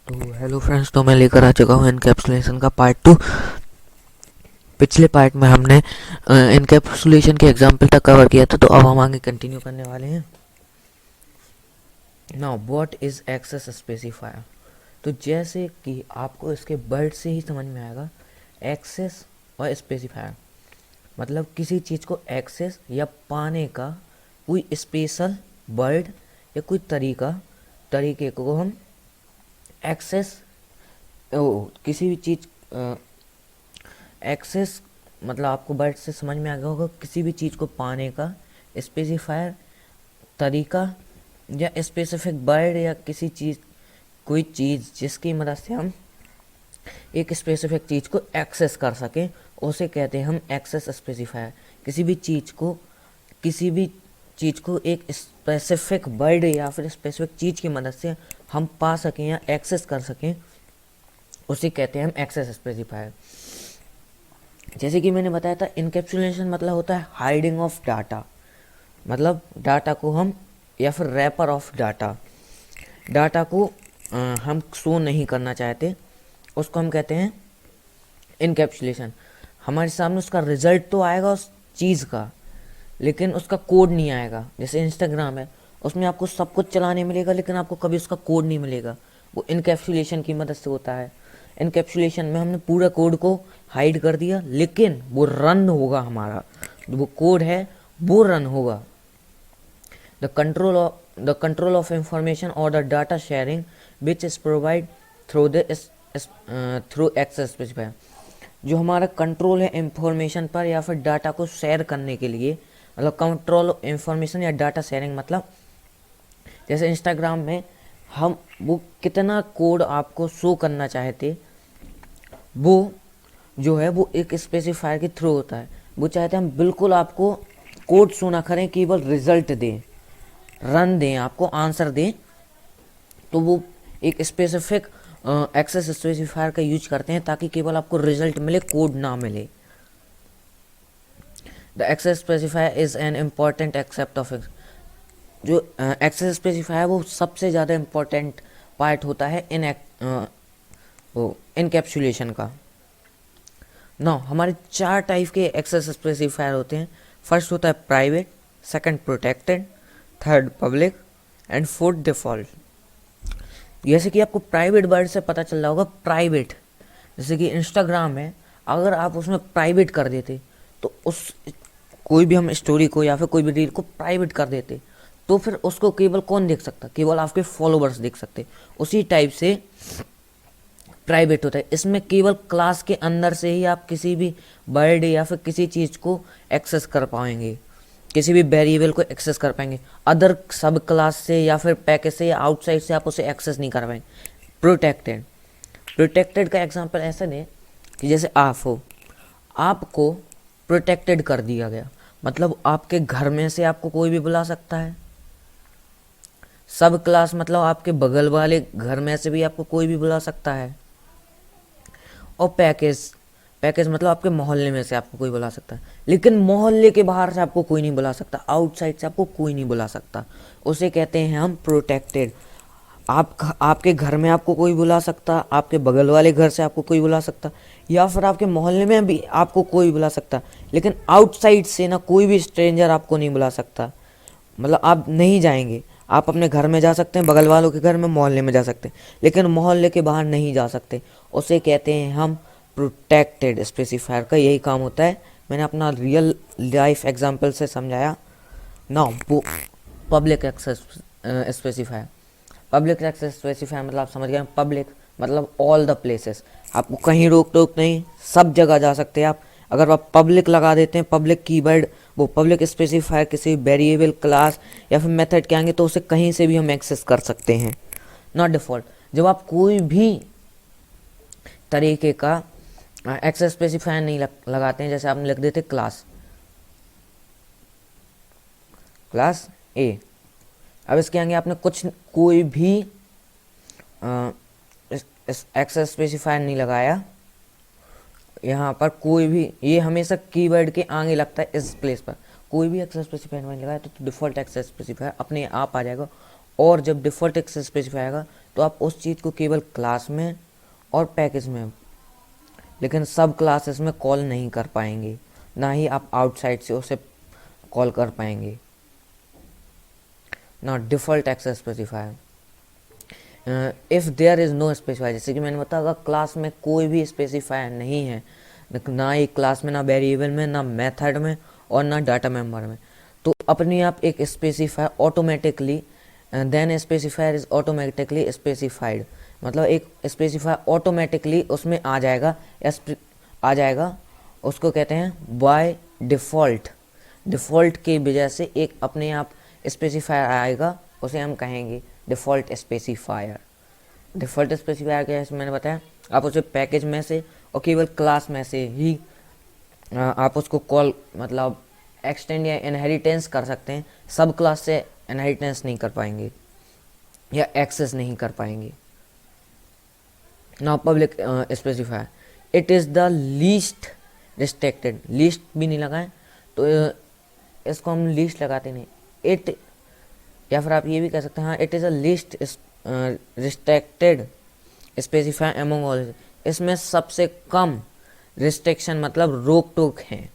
तो hello friends, तो मैं लेकर आ चुका हूँ इनकैप्सुलेशन का पार्ट 2। पिछले पार्ट में हमने इनकैप्सुलेशन के एग्जाम्पल तक कवर किया था, तो अब हम आगे कंटिन्यू करने वाले हैं। Now what is access specifier. तो जैसे कि आपको इसके वर्ड से ही समझ में आएगा, एक्सेस और स्पेसिफायर मतलब किसी चीज़ को एक्सेस या पाने का कोई स्पेशल वर्ड या कोई तरीके को हम एक्सेस किसी भी चीज़ एक्सेस मतलब आपको वर्ड से समझ में आ गया होगा, किसी भी चीज़ को पाने का स्पेसिफायर तरीका या स्पेसिफिक वर्ड या कोई चीज़ जिसकी मदद से हम एक स्पेसिफिक चीज़ को एक्सेस कर सकें, उसे कहते हैं हम एक्सेस स्पेसिफायर। किसी भी चीज़ को एक स्पेसिफिक वर्ड या फिर स्पेसिफिक चीज़ की मदद से हम पा सकें या एक्सेस कर सकें, उसे कहते हैं हम एक्सेस स्पेसिफायर। जैसे कि मैंने बताया था, इनकैप्सुलेशन मतलब होता है हाइडिंग ऑफ डाटा, मतलब डाटा को हम या फिर रैपर ऑफ डाटा को हम शो नहीं करना चाहते, उसको हम कहते हैं इनकैप्सुलेशन। हमारे सामने उसका रिजल्ट तो आएगा उस चीज़ का, लेकिन उसका कोड नहीं आएगा। जैसे इंस्टाग्राम है, उसमें आपको सब कुछ चलाने मिलेगा, लेकिन आपको कभी उसका कोड नहीं मिलेगा। वो इनकैप्सुलेशन की मदद से होता है। इनकैप्सुलेशन में हमने पूरा कोड को हाइड कर दिया, लेकिन वो रन होगा, हमारा वो कोड है वो रन होगा। द कंट्रोल ऑफ इंफॉर्मेशन और the data sharing which is provide through access specifier. जो हमारा कंट्रोल है इंफॉर्मेशन पर या फिर डाटा को शेयर करने के लिए, मतलब कंट्रोल इंफॉर्मेशन या डाटा शेयरिंग मतलब जैसे इंस्टाग्राम में हम वो कितना कोड आपको शो करना चाहते, वो जो है वो एक स्पेसिफायर के थ्रू होता है। वो चाहते हैं हम बिल्कुल आपको कोड शो ना करें, केवल रिजल्ट दें, रन दें, आपको आंसर दें। तो वो एक स्पेसिफिक एक्सेस स्पेसिफायर का यूज करते हैं ताकि केवल आपको रिजल्ट मिले, कोड ना मिले। The access specifier is an important except of जो एक्सेस स्पेसिफायर वो सबसे ज़्यादा इम्पॉर्टेंट पार्ट होता है इनकैप्सुलेशन का। नौ हमारे 4 टाइप के एक्सेस स्पेसिफायर होते हैं। फर्स्ट होता है private, second protected, third public and fourth default. जैसे कि आपको प्राइवेट वर्ड से पता चल रहा होगा, प्राइवेट जैसे कि इंस्टाग्राम है, अगर आप उसमें प्राइवेट कर देते तो उस कोई भी हम स्टोरी को या फिर कोई भी रील को प्राइवेट कर देते, तो फिर उसको केवल कौन देख सकता, केवल आपके फॉलोवर्स देख सकते। उसी टाइप से प्राइवेट होता है, इसमें केवल क्लास के अंदर से ही आप किसी भी वर्ड या फिर किसी चीज़ को एक्सेस कर पाएंगे, किसी भी वेरिएबल को एक्सेस कर पाएंगे। अदर सब क्लास से या फिर पैकेज से या आउटसाइड से आप उसे एक्सेस नहीं कर पाएंगे। प्रोटेक्टेड का एग्जांपल ऐसा नहीं कि जैसे आप हो, आपको प्रोटेक्टेड कर दिया गया, मतलब आपके घर में से आपको कोई भी बुला सकता है। सब क्लास मतलब आपके बगल वाले घर में से भी आपको कोई भी बुला सकता है। और पैकेज मतलब आपके मोहल्ले में से आपको कोई बुला सकता है, लेकिन मोहल्ले के बाहर से आपको कोई नहीं बुला सकता, आउटसाइड से आपको कोई नहीं बुला सकता। उसे कहते हैं हम प्रोटेक्टेड। आपके घर में आपको कोई बुला सकता, आपके बगल वाले घर से आपको कोई बुला सकता, या फिर आपके मोहल्ले में भी आपको कोई बुला सकता, लेकिन आउटसाइड से ना कोई भी स्ट्रेंजर आपको नहीं बुला सकता। मतलब आप नहीं जाएंगे, आप अपने घर में जा सकते हैं, बगल वालों के घर में, मोहल्ले में जा सकते हैं, लेकिन मोहल्ले के बाहर नहीं जा सकते। उसे कहते हैं हम प्रोटेक्टेड स्पेसिफायर। का यही काम होता है, मैंने अपना रियल लाइफ एग्जांपल से समझाया। नाउ वो public access specifier. Public access specifier मतलब आप समझ गए, पब्लिक मतलब ऑल द प्लेसेस, आपको कहीं रोक टोक नहीं, सब जगह जा सकते हैं आप। अगर आप पब्लिक लगा देते हैं, पब्लिक कीवर्ड, वो पब्लिक स्पेसिफायर किसी वेरिएबल, क्लास या फिर मेथड के आएंगे, तो उसे कहीं से भी हम एक्सेस कर सकते हैं। नॉट डिफॉल्ट, जब आप कोई भी तरीके का एक्सेस स्पेसिफायर नहीं लगाते हैं, जैसे आपने लिख देते क्लास ए, अब इसके आगे आपने कोई भी एक्सेस स्पेसिफायर नहीं लगाया, यहाँ पर कोई भी, ये हमेशा कीवर्ड के आगे लगता है इस प्लेस पर, कोई भी एक्सेस स्पेसिफायर नहीं लगाया तो डिफ़ॉल्ट एक्सेस स्पेसिफायर अपने आप आ जाएगा। और जब डिफ़ॉल्ट एक्सेस स्पेसिफायर आएगा तो आप उस चीज़ को केवल क्लास में और पैकेज में, लेकिन सब क्लासेस में कॉल नहीं कर पाएंगे, ना ही आप आउटसाइड से उसे कॉल कर पाएंगे। ना default access specifier, if there is no specifier, जैसे कि मैंने बताया अगर क्लास में कोई भी स्पेसिफायर नहीं है, ना ही क्लास में, ना वेरिएबल में, ना मेथड में और ना डाटा मेंबर में, तो अपने आप एक specifier automatically, then specifier is automatically specified, मतलब एक स्पेसिफायर ऑटोमेटिकली उसमें आ जाएगा, आ जाएगा, उसको कहते हैं बाय डिफ़ॉल्ट। डिफ़ॉल्ट की वजह से एक अपने आप स्पेसिफायर आएगा, उसे हम कहेंगे डिफ़ॉल्ट स्पेसिफायर। डिफ़ॉल्ट स्पेसिफायर क्या है मैंने बताया, आप उसे पैकेज में से और केवल क्लास में से ही आप उसको कॉल, मतलब एक्सटेंड या इनहेरिटेंस कर सकते हैं, सब क्लास से इनहेरिटेंस नहीं कर पाएंगे या एक्सेस नहीं कर पाएंगे। Now public specifier, it is the least restricted, least भी नहीं लगाएं तो इसको हम लीस्ट लगाते नहीं, इट, या फिर आप ये भी कह सकते हैं हाँ it is a least restricted specifier among all, इसमें सबसे कम रिस्ट्रिक्शन मतलब रोक टोक है।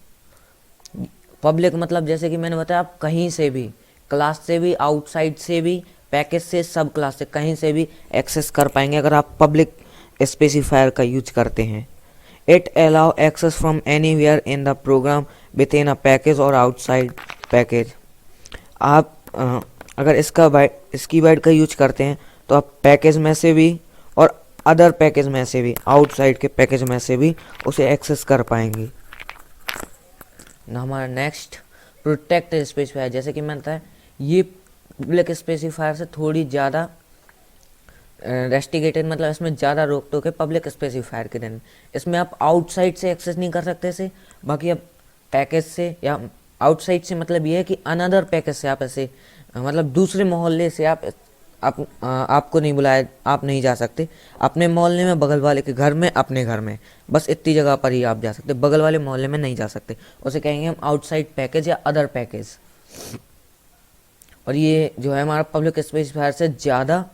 पब्लिक मतलब जैसे कि मैंने बताया आप कहीं से भी, क्लास से भी, आउटसाइड से भी, पैकेज से, सब क्लास से, कहीं से भी एक्सेस कर पाएंगे अगर आप पब्लिक स्पेसिफायर का यूज करते हैं। It allow access from anywhere in the program within a package और आउटसाइड पैकेज। आप अगर इसकी वर्ड का यूज करते हैं तो आप पैकेज में से भी और अदर पैकेज में से भी, आउटसाइड के पैकेज में से भी उसे एक्सेस कर पाएंगे। ना हमारा नेक्स्ट प्रोटेक्ट स्पेसिफायर, जैसे कि मैंने बताया ये पब्लिक स्पेसिफायर से थोड़ी ज़्यादा रेस्ट्रिक्टेड, मतलब इसमें ज़्यादा रोक टोक है पब्लिक स्पेसिफायर के दिन। इसमें आप आउटसाइड से एक्सेस नहीं कर सकते इसे, बाकी आप पैकेज से, या आउटसाइड से मतलब ये है कि अनदर पैकेज से आप ऐसे, मतलब दूसरे मोहल्ले से आपको नहीं बुलाया, आप नहीं जा सकते अपने मोहल्ले में, बगल वाले के घर में, अपने घर में, बस इतनी जगह पर ही आप जा सकते, बगल वाले मोहल्ले में नहीं जा सकते, उसे कहेंगे हम आउटसाइड पैकेज या अदर पैकेज। और ये जो है हमारा पब्लिक स्पेसिफायर से ज़्यादा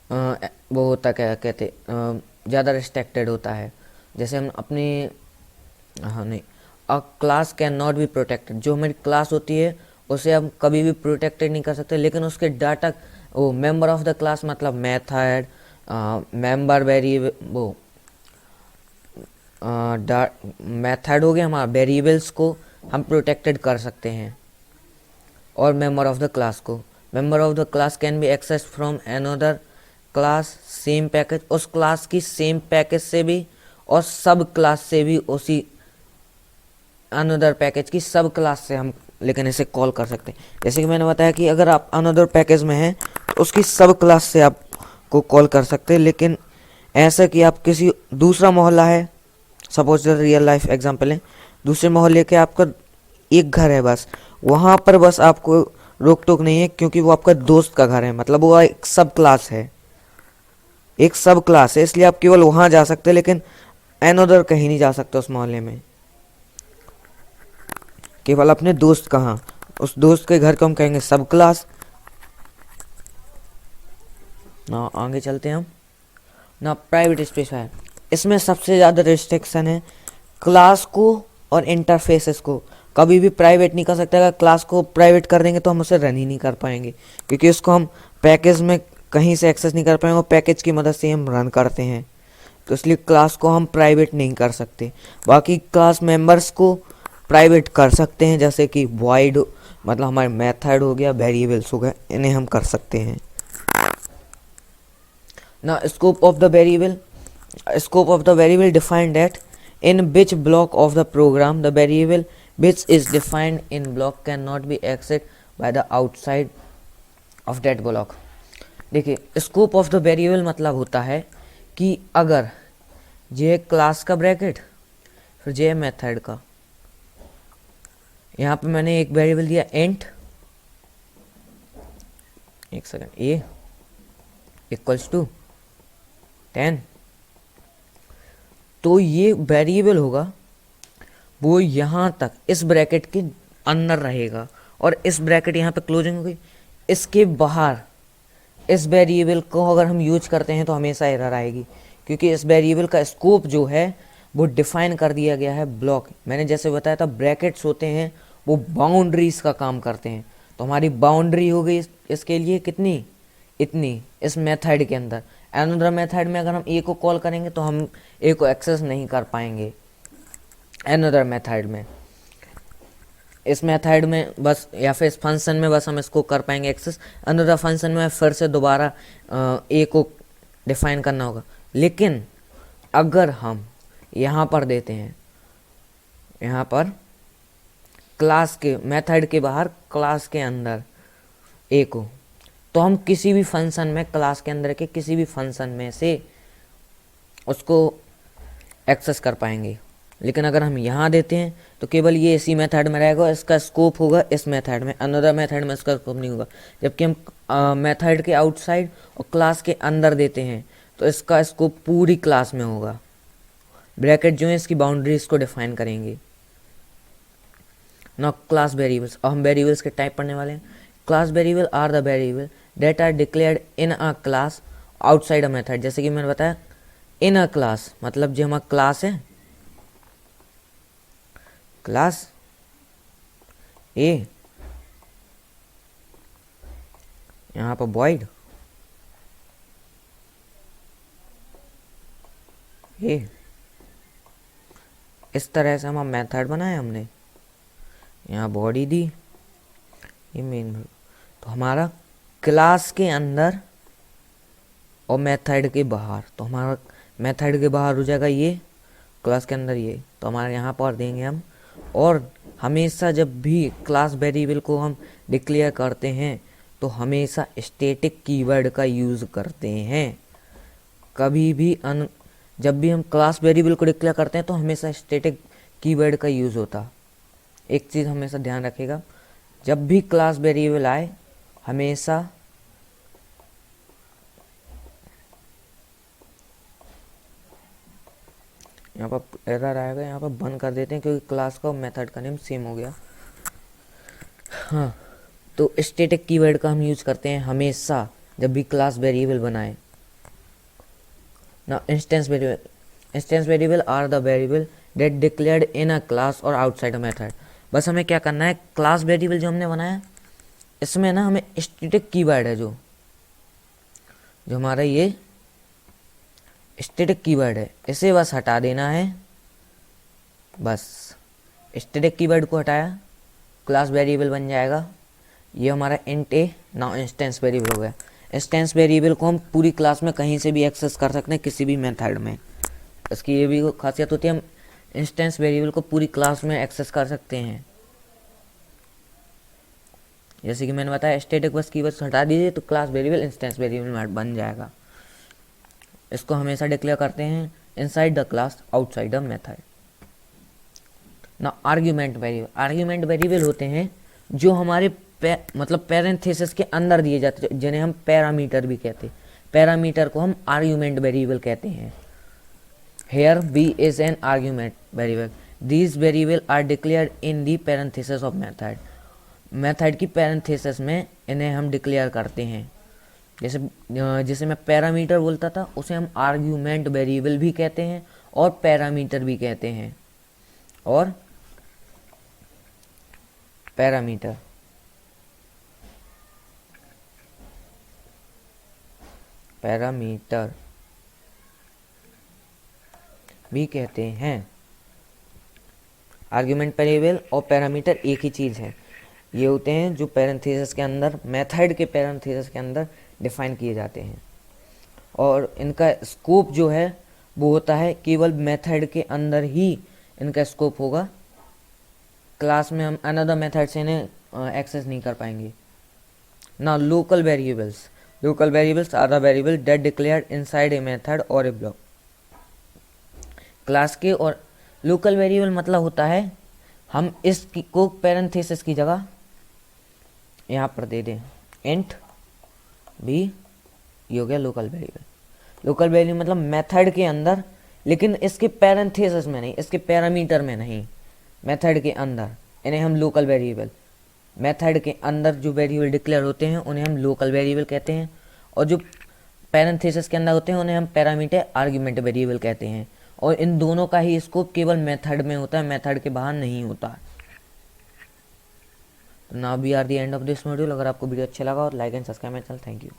वो होता, क्या कहते, ज़्यादा रिस्ट्रिक्टेड होता है। जैसे हम अपनी, हाँ नहीं, अ class can not be protected, जो हमारी क्लास होती है उसे हम कभी भी प्रोटेक्टेड नहीं कर सकते, लेकिन उसके डाटा, वो मेंबर ऑफ द क्लास मतलब मेथड, मेंबर, वेरिएबल, वो मेथड हो गया हमारा, वेरिएबल्स को हम प्रोटेक्टेड कर सकते हैं, और मेंबर ऑफ द क्लास को। Member of the class can be access from another class same package, उस क्लास की सेम पैकेज से भी और सब क्लास से भी, उसी अनदर पैकेज की सब क्लास से हम लेकिन इसे कॉल कर सकते हैं। जैसे कि मैंने बताया कि अगर आप अनदर पैकेज में हैं तो उसकी सब क्लास से आपको कॉल कर सकते हैं, लेकिन ऐसा कि आप किसी दूसरा मोहल्ला है, सपोज रियल लाइफ एग्जांपल है, दूसरे मोहल्ले के आपका एक घर है बस, वहाँ पर बस आपको रोक टोक नहीं है क्योंकि वो आपका दोस्त का घर है, मतलब वो एक सब क्लास है, एक सब क्लास है, इसलिए आप केवल वहाँ जा सकते हैं, लेकिन अनदर कहीं नहीं जा सकते उस मोहल्ले में, केवल अपने दोस्त कहाँ, उस दोस्त के घर को हम कहेंगे सब क्लास। ना आगे चलते हैं हम। ना प्राइवेट स्पेसिफायर, इसमें सबसे ज़्यादा रिस्ट्रिक्शन है क्लास को और इंटरफेसेस को, कभी भी प्राइवेट नहीं कर सकते। अगर क्लास को प्राइवेट कर देंगे तो हम उसे रन ही नहीं कर पाएंगे, क्योंकि उसको हम पैकेज में कहीं से एक्सेस नहीं कर पाएंगे, और पैकेज की मदद से हम रन करते हैं, तो इसलिए क्लास को हम प्राइवेट नहीं कर सकते। बाकी क्लास मेंबर्स को प्राइवेट कर सकते हैं, जैसे कि वॉइड, मतलब हमारे मेथड हो गया, वेरिएबल्स हो गए, इन्हें हम कर सकते हैं। ना scope of the variable, scope of the variable defined that in which block of the program the variable which is defined in block cannot be accessed by the outside of that block। देखिए scope of the variable मतलब होता है कि अगर ये class का bracket, फिर ये मेथड का, यहाँ पे मैंने एक वेरिएबल दिया इंट, एक सेकंड, ए इक्वल्स टू 10, तो ये वेरिएबल होगा वो यहाँ तक इस ब्रैकेट के अंदर रहेगा, और इस ब्रैकेट यहाँ पे क्लोजिंग हो गई, इसके बाहर इस वेरिएबल को अगर हम यूज करते हैं तो हमेशा एरर आएगी, क्योंकि इस वेरिएबल का स्कोप जो है वो डिफाइन कर दिया गया है ब्लॉक। मैंने जैसे बताया था ब्रैकेट्स होते हैं वो बाउंड्रीज का काम करते हैं, तो हमारी बाउंड्री हो गई इसके लिए कितनी, इतनी, इस मेथड के अंदर। अनदर मेथड में अगर हम ए को कॉल करेंगे तो हम ए को एक्सेस नहीं कर पाएंगे अनदर मेथड में। इस मेथड में बस या फिर इस फंक्शन में बस हम इसको कर पाएंगे एक्सेस, अनदर फंक्शन में फिर से दोबारा ए को डिफाइन करना होगा। लेकिन अगर हम यहाँ पर देते हैं, यहाँ पर क्लास के मेथड के बाहर क्लास के अंदर ए को, तो हम किसी भी फंक्शन में क्लास के अंदर के किसी भी फंक्शन में से उसको एक्सेस कर पाएंगे। लेकिन अगर हम यहाँ देते हैं तो केवल ये इसी मेथड में रहेगा, इसका स्कोप होगा इस मेथड में, अनदर मेथड में इसका स्कोप नहीं होगा। जबकि हम मेथड के आउटसाइड और क्लास के अंदर देते हैं तो इसका स्कोप पूरी क्लास में होगा। ब्रैकेट जो है इसकी बाउंड्रीज को डिफाइन करेंगे। नाउ क्लास वेरिएबल्स, अब हम वेरिएबल्स के टाइप पढ़ने वाले हैं। Class variable are the variable that are declared in a class outside a method. जैसे कि मैंने बताया इन अ क्लास मतलब जो हमारा क्लास है, क्लास ए, यहाँ पर void ए, इस तरह से हम मेथड बनाया हमने, यहाँ बॉडी दी, ये मेन। तो हमारा क्लास के अंदर और मेथड के बाहर, तो हमारा मेथड के बाहर हो जाएगा ये, क्लास के अंदर ये, तो हमारे यहाँ पर देंगे हम। और हमेशा जब भी क्लास वेरिएबल को हम डिक्लेयर करते हैं तो हमेशा स्टैटिक कीवर्ड का यूज़ करते हैं। कभी भी जब भी हम क्लास वेरिएबल को डिक्लेयर करते हैं तो हमेशा स्टैटिक कीवर्ड का यूज़ होता। एक चीज़ हमेशा ध्यान रखिएगा, जब भी क्लास वेरिएबल आए हमेशा यहाँ पर एरर आएगा, यहाँ पर बंद कर देते हैं क्योंकि क्लास का और मेथड का नेम सेम हो गया। हाँ, तो स्टैटिक कीवर्ड का हम यूज करते हैं हमेशा जब भी क्लास वेरिएबल बनाए। ना instance variable are the variable that declared in a class और आउटसाइड अ मेथड। बस हमें क्या करना है, क्लास वेरिएबल जो हमने बनाया इसमें ना हमें स्टैटिक कीवर्ड है जो हमारा ये स्टैटिक कीवर्ड है, इसे बस हटा देना है। बस स्टैटिक कीवर्ड को हटाया, क्लास वेरिएबल बन जाएगा। ये हमारा इंट ए नाउ इंस्टेंस वेरिएबल हो गया। इंस्टेंस वेरिएबल को हम पूरी क्लास में कहीं से भी एक्सेस कर सकते हैं, किसी भी मेथड में। इसकी ये भी खासियत होती है, हम इंस्टेंस वेरिएबल को पूरी क्लास में एक्सेस कर सकते हैं। जैसे कि मैंने बताया स्टैटिक बस कीवर्ड हटा दीजिए तो क्लास वेरिएबल इंस्टेंस वेरिएबल बन जाएगा। इसको हमेशा डिक्लेयर करते हैं inside the class outside the method. ना आर्ग्यूमेंट वेरिएबल होते हैं जो हमारे मतलब पैरेंथेसिस के अंदर दिए जाते हैं, जिन्हें हम पैरामीटर भी कहते हैं। पैरामीटर को हम आर्ग्यूमेंट वेरिएबल कहते हैं। Here B is an argument variable, these variable are declared in the parenthesis of method. Method की पैरेंथेसिस में इन्हें हम डिक्लेयर करते हैं। जैसे मैं पैरामीटर बोलता था उसे हम आर्ग्यूमेंट वेरिएबल भी कहते हैं और पैरामीटर भी कहते हैं। और पैरामीटर भी कहते हैं। आर्ग्यूमेंट वेरिएबल और पैरामीटर एक ही चीज़ है। ये होते हैं जो पैरेंथेसिस के अंदर, मेथड के पैरेंथेसिस के अंदर डिफाइन किए जाते हैं। और इनका स्कोप जो है वो होता है केवल मेथड के अंदर ही इनका स्कोप होगा। क्लास में हम अनदर मेथड से इन्हें एक्सेस नहीं कर पाएंगे। ना local variables are the variable that declared inside a method और ए ब्लॉक। क्लास के और लोकल वेरिएबल मतलब होता है हम को पैरेंथेसिस की जगह यहाँ पर दे दें इंट भी, ये हो गया लोकल वेरिएबल। लोकल वेरिएबल मतलब मेथड के अंदर, लेकिन इसके पैरेंथेसिस में नहीं, इसके पैरामीटर में नहीं, मेथड के अंदर इन्हें हम लोकल वेरिएबल। मेथड के अंदर जो वेरिएबल डिक्लेयर होते हैं उन्हें हम लोकल वेरिएबल कहते हैं। और जो पैरेंथेसिस के अंदर होते हैं उन्हें हम पैरामीटर आर्ग्यूमेंट वेरिएबल कहते हैं। और इन दोनों का ही स्कोप केवल मेथड में होता है, मेथड के बाहर नहीं होता। तो now we are the end of this module. अगर आपको वीडियो अच्छा लगा और like and subscribe my channel. Thank you.